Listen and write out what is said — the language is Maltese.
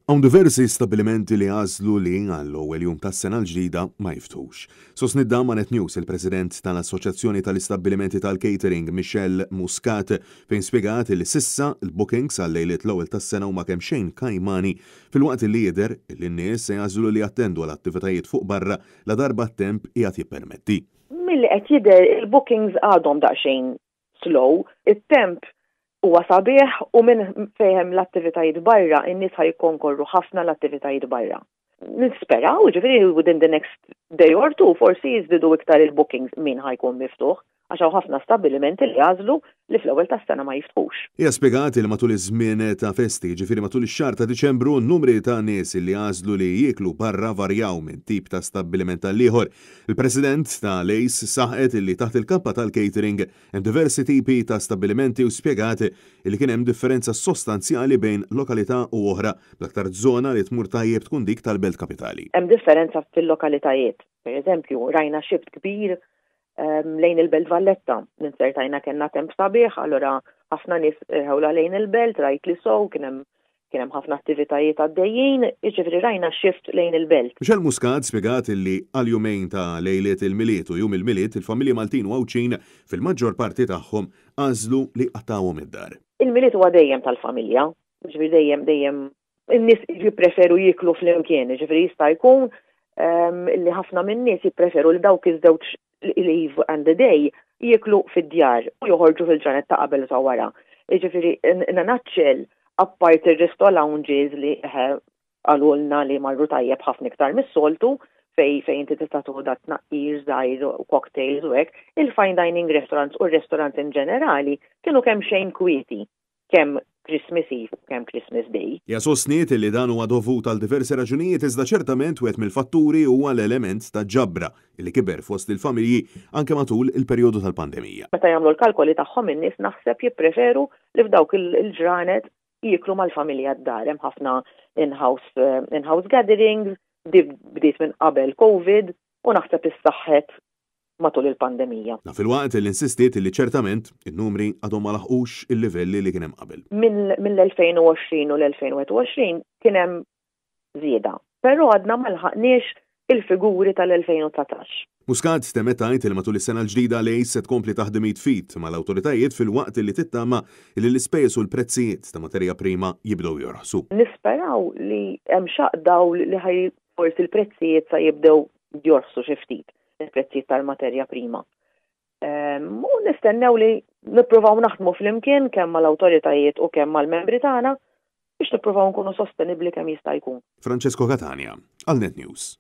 Hawn diversi stabbilimenti li għażlu li għall-ewwel jum tas-sena l-ġdida ma jiftux. Sostnidda ma' Net News il-President tal-Assoċjazzjoni tal-Istabbilimenti tal-Catering Michel Muscat fejn spjegat li sissa l-bookings għal-lejliet l-ewwel tas-sena huma kemm xejn kajmani fil-waqt li jidher li n-nies se jagħżlu li jattendu għall-attivitajiet fuq barra la darba t-temp qiegħed jippermetti. Milli qed jidher il-bookings għadhom daqsxejn slow, it-temp huwa sabiħ u minn fejhem l-attivitajiet barra, in-nies ħajkonkorru ħafna l-attivitajiet barra. Nisperaw, ġifieri within the next day or two forsi jiżdidu iktar il-bookings min ħajkun miftuħ, għax hawn ħafna stabbilimenti li jażlu li fl-ewwel tas-sena ma jiftħux. Hija spjegati li matul iż-żmien ta' festi, ġifieri matul ix-xahar ta' Diċembru, n-numri ta' nies li jażlu li jieklu barra varjaw minn tip ta' stabbiliment tal ieħor. Il-President ta' Lejs saħqet li taħt il-kappa tal-catering hemm diversi tipi ta' stabbilimenti u spjegat li kien hemm differenza sostanzjali bejn lokalità u oħra bl-aktar żona li tmur tajjeb tkun dik tal-Belt Kapitali. Hemm differenza fil-lokalitajiet. Pereżempju, rajna xift kbir lejn il-Belt Valletta, ninsertajna kellna temp sabiħ, allura ħafna nies ħewla lejn il-Belt, rajt li sow, kien hemm ħafna attivitajiet għaddejjin, jiġifieri rajna xift lejn il-Belt. Michel Muscat spjegat li għal jumejn ta' lejliet il-miliet u jum il-miliet il-familji Maltin u Għawċin fil-maġġor parti tagħhom għażlu li qattawhom id-dar. Il-miliet huwa dejjem tal-familja, ġifieri dejjem in-nies jippreferu jiklu fl-imkien, ġifieri jista' jkun li ħafna min-nies jippreferu li dawk iż-żewġ leave and the day jiklu fid-djar u joħorġu fil-ġranet ta' qabel ta' wara. Ġifieri in a nutshell, apart ir-resto lounges li għalulna li marru tajjeb ħafna iktar mis-soltu fejn inti tista' tuħda tnaqqir żgħir u cocktails u hekk, il-fine dining restaurants u r-restaurants in ġenerali kienu kemm xejn kwieti, kemm Christmas Eve, kemm Christmas Day. Ja sostniet li dan huwa dovut għal diversi raġunijiet iżda ċertament wieħed mill-fatturi huwa l-element ta' ġabra li kiber fost il-familji anke matul il-perjodu tal-pandemija. Meta jagħmlu l-kalkoli tagħhom in-nies naħseb jippreferu li f'dawk il-ġranet jiklu mal-familja d-dar. Hemm ħafna in-house gatherings, bdiet minn qabel COVID u naħseb issaħħet matul il-pandemija. Fil-waqt li insistiet li ċertament in-numri għadhom ma laħqux il-livelli li kien hemm qabel. Mill-2020 u l-2021 kien hemm żieda, però għadna ma lħaqniex il-figuri tal-2019. Muscat temmet tgħid li matul is-sena l-ġdida Lejs se tkompli taħdem jitfit mal-awtoritajiet fil-waqt li tittama li l-ispejjeż u l-prezzijiet ta' materja prima jibdew jorħsu. Nisperaw li hemm xaqdaw li forsi l-prezzijiet sa jibdew jorħsu xi ftit. Il-prezzijiet tal-materja prima. U nistennew li nippruvaw naħdmu fl-imkien kemm mal-awtoritajiet u kemm mal-membri tagħna biex nippruvaw nkunu sostenibbli kemm jista' jkun. Francesco Catania, għal Net News.